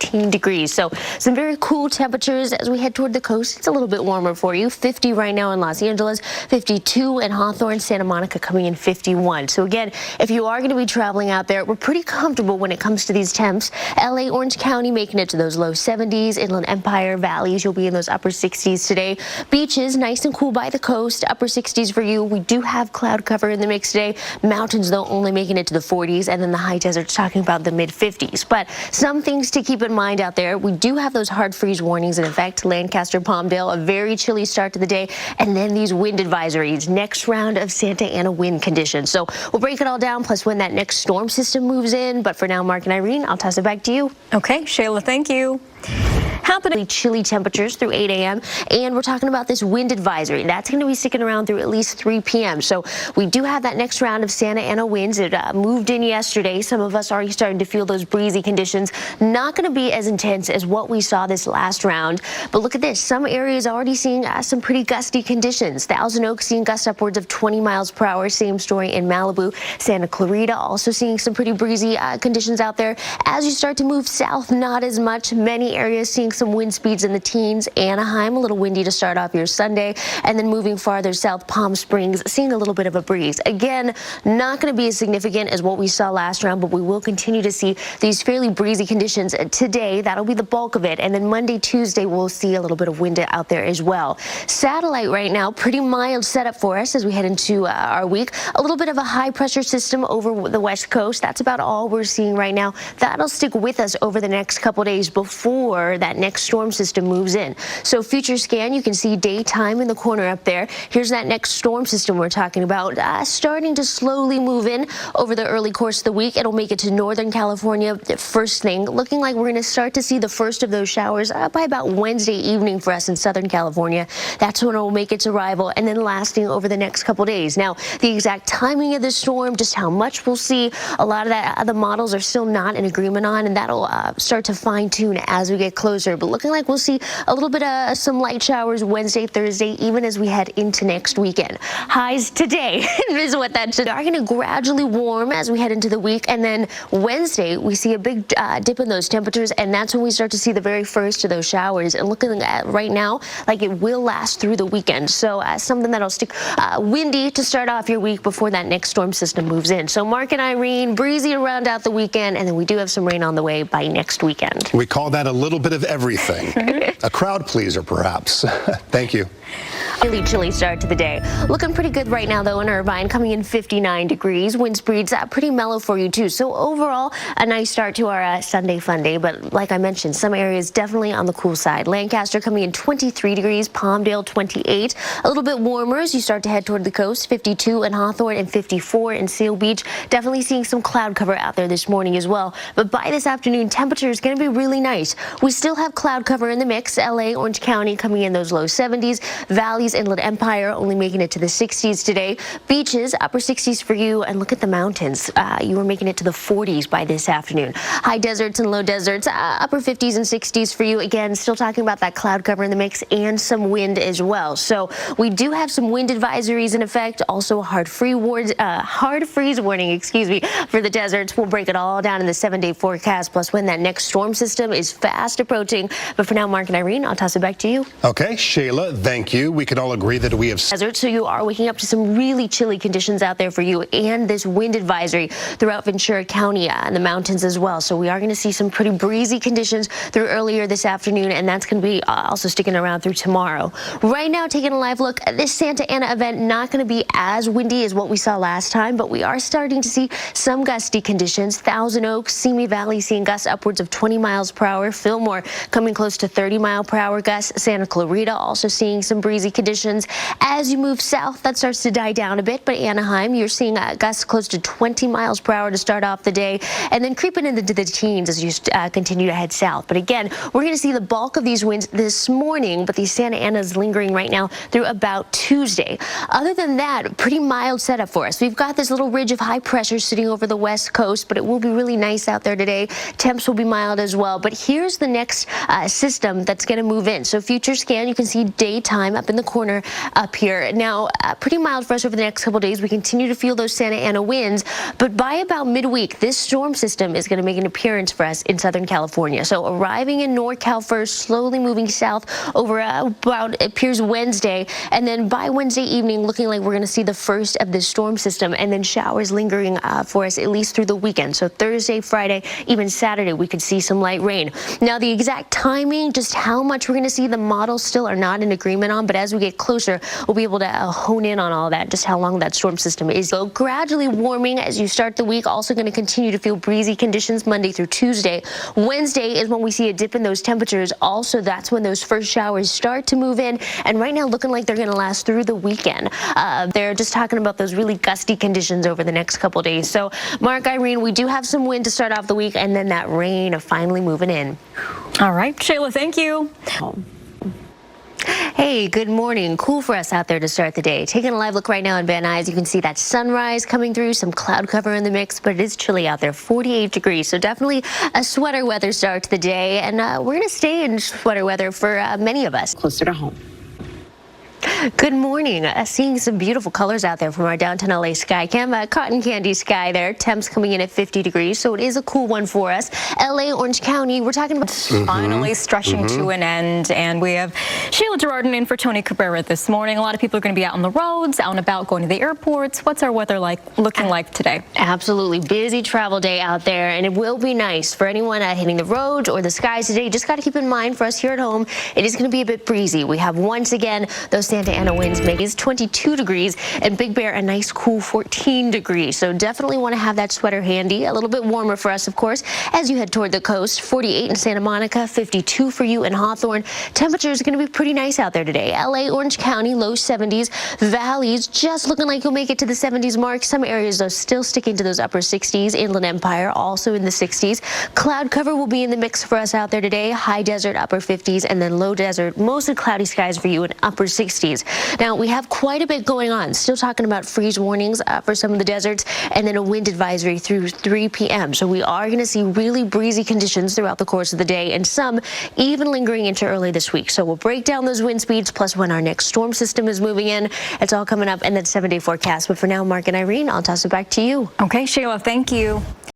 14 degrees. So some very cool temperatures as we head toward the coast. It's a little bit warmer for you. 50 right now in Los Angeles, 52 in Hawthorne, Santa Monica coming in 51. So again, if you are going to be traveling out there, we're pretty comfortable when it comes to these temps. LA, Orange County making it to those low 70s. Inland Empire valleys, you'll be in those upper 60s today. Beaches, nice and cool by the coast, upper 60s for you. We do have cloud cover in the mix today. Mountains, though, only making it to the 40s, and then the high desert's talking about the mid 50s. But some things to keep in mind out there. We do have those hard freeze warnings in effect. Lancaster, Palmdale, a very chilly start to the day, and then these wind advisories. Next round of Santa Ana wind conditions. So we'll break it all down, plus when that next storm system moves in. But for now, Mark and Irene, I'll toss it back to you. Okay, Shayla, thank you. Happening chilly temperatures through 8 a.m. and we're talking about this wind advisory. That's going to be sticking around through at least 3 p.m. So we do have that next round of Santa Ana winds. It moved in yesterday. Some of us already starting to feel those breezy conditions. Not going to be as intense as what we saw this last round. But look at this. Some areas already seeing some pretty gusty conditions. Thousand Oaks seeing gusts upwards of 20 miles per hour. Same story in Malibu. Santa Clarita also seeing some pretty breezy conditions out there. As you start to move south, not as much. Many areas seeing some wind speeds in the teens. Anaheim, a little windy to start off your Sunday, and then moving farther south, Palm Springs, seeing a little bit of a breeze. Again, not going to be as significant as what we saw last round, but we will continue to see these fairly breezy conditions today. That'll be the bulk of it, and then Monday, Tuesday, we'll see a little bit of wind out there as well. Satellite right now, pretty mild setup for us as we head into our week. A little bit of a high pressure system over the west coast. That's about all we're seeing right now. That'll stick with us over the next couple days before that next storm system moves in. So future scan, you can see daytime in the corner up there. Here's that next storm system we're talking about, starting to slowly move in over the early course of the week. It'll make it to Northern California first thing. Looking like we're going to start to see the first of those showers by about Wednesday evening for us in Southern California. That's when it will make its arrival, and then lasting over the next couple days. Now, the exact timing of the storm, just how much we'll see, a lot of that the models are still not in agreement on, and that'll start to fine tune as we get closer. But looking like we'll see a little bit of some light showers Wednesday, Thursday, even as we head into next weekend. Highs today is what that should are going to gradually warm as we head into the week, and then Wednesday we see a big dip in those temperatures, and that's when we start to see the very first of those showers. And looking at right now, like it will last through the weekend. So something that'll stick windy to start off your week before that next storm system moves in. So Mark and Irene, breezy around out the weekend, and then we do have some rain on the way by next weekend. We call that a little bit of everything. A crowd pleaser, perhaps. Thank you. Really chilly start to the day. Looking pretty good right now, though, in Irvine, coming in 59 degrees. Wind speeds pretty mellow for you, too. So overall, a nice start to our Sunday fun day. But like I mentioned, some areas definitely on the cool side. Lancaster coming in 23 degrees, Palmdale 28. A little bit warmer as you start to head toward the coast. 52 in Hawthorne and 54 in Seal Beach. Definitely seeing some cloud cover out there this morning as well. But by this afternoon, temperature is going to be really nice. We still have cloud cover in the mix. LA, Orange County coming in those low 70s. Valleys, Inland Empire only making it to the 60s today. Beaches, upper 60s for you. And look at the mountains. You were making it to the 40s by this afternoon. High deserts and low deserts, upper 50s and 60s for you. Again, still talking about that cloud cover in the mix and some wind as well. So we do have some wind advisories in effect. Also a hard freeze warning, excuse me, for the deserts. We'll break it all down in the 7-day forecast, plus when that next storm system is fast approaching. But for now, Mark and Irene, I'll toss it back to you. Okay, Shayla, thank you. We can all agree that we have desert, so you are waking up to some really chilly conditions out there for you, and this wind advisory throughout Ventura County and the mountains as well. So we are going to see some pretty breezy conditions through earlier this afternoon, and that's going to be also sticking around through tomorrow. Right now, taking a live look at this Santa Ana event, not going to be as windy as what we saw last time, but we are starting to see some gusty conditions. Thousand Oaks, Simi Valley seeing gusts upwards of 20 miles per hour. Fillmore coming close to 30 mile per hour gusts. Santa Clarita also seeing some breezy conditions. As you move south, that starts to die down a bit, but Anaheim, you're seeing gusts close to 20 miles per hour to start off the day, and then creeping into the teens as you continue to head south. But again, we're going to see the bulk of these winds this morning, but these Santa Anas lingering right now through about Tuesday. Other than that, pretty mild setup for us. We've got this little ridge of high pressure sitting over the west coast, but it will be really nice out there today. Temps will be mild as well. But here's the next system that's going to move in. So future scan, you can see daytime up in the corner up here. Now, pretty mild for us over the next couple days. We continue to feel those Santa Ana winds, but by about midweek, this storm system is going to make an appearance for us in Southern California. So arriving in NorCal first, slowly moving south over about, it appears Wednesday, and then by Wednesday evening, looking like we're going to see the first of this storm system, and then showers lingering for us at least through the weekend. So Thursday, Friday, even Saturday, we could see some light rain. Now, the exact timing, just how much we're going to see, the models still are not in agreement on, but as we get closer, we'll be able to hone in on all that, just how long that storm system is. So gradually warming as you start the week, also going to continue to feel breezy conditions Monday through Tuesday. Wednesday is when we see a dip in those temperatures. Also, that's when those first showers start to move in, and right now looking like they're going to last through the weekend. They're just talking about those really gusty conditions over the next couple days. So, Mark, Irene, we do have some wind to start off the week, and then that rain finally moving in. All right, Shayla, thank you. Hey, good morning. Cool for us out there to start the day. Taking a live look right now in Van Nuys. You can see that sunrise coming through, some cloud cover in the mix, but it is chilly out there, 48 degrees. So definitely a sweater weather start to the day, and we're going to stay in sweater weather for many of us. Closer to home. Good morning. Seeing some beautiful colors out there from our downtown LA sky cam. Cotton candy sky there. Temps coming in at 50 degrees, so it is a cool one for us. LA, Orange County, we're talking about Finally stretching to an end, and we have Shayla Girardin in for Tony Cabrera this morning. A lot of people are going to be out on the roads, out and about, going to the airports. What's our weather looking like today? Absolutely busy travel day out there, and it will be nice for anyone hitting the roads or the skies today. Just got to keep in mind for us here at home, it is going to be a bit breezy. We have once again those Santa Ana winds making 22 degrees, and Big Bear a nice cool 14 degrees. So definitely want to have that sweater handy. A little bit warmer for us, of course, as you head toward the coast. 48 in Santa Monica, 52 for you in Hawthorne. Temperatures going to be pretty nice out there today. LA, Orange County, low 70s. Valleys just looking like you'll make it to the 70s mark. Some areas, though, still sticking to those upper 60s. Inland Empire also in the 60s. Cloud cover will be in the mix for us out there today. High desert, upper 50s, and then low desert, mostly cloudy skies for you in upper 60s. Now, we have quite a bit going on. Still talking about freeze warnings for some of the deserts, and then a wind advisory through 3 p.m. So we are going to see really breezy conditions throughout the course of the day, and some even lingering into early this week. So we'll break down those wind speeds, plus when our next storm system is moving in. It's all coming up in that 7-day forecast. But for now, Mark and Irene, I'll toss it back to you. Okay, Shayla, thank you.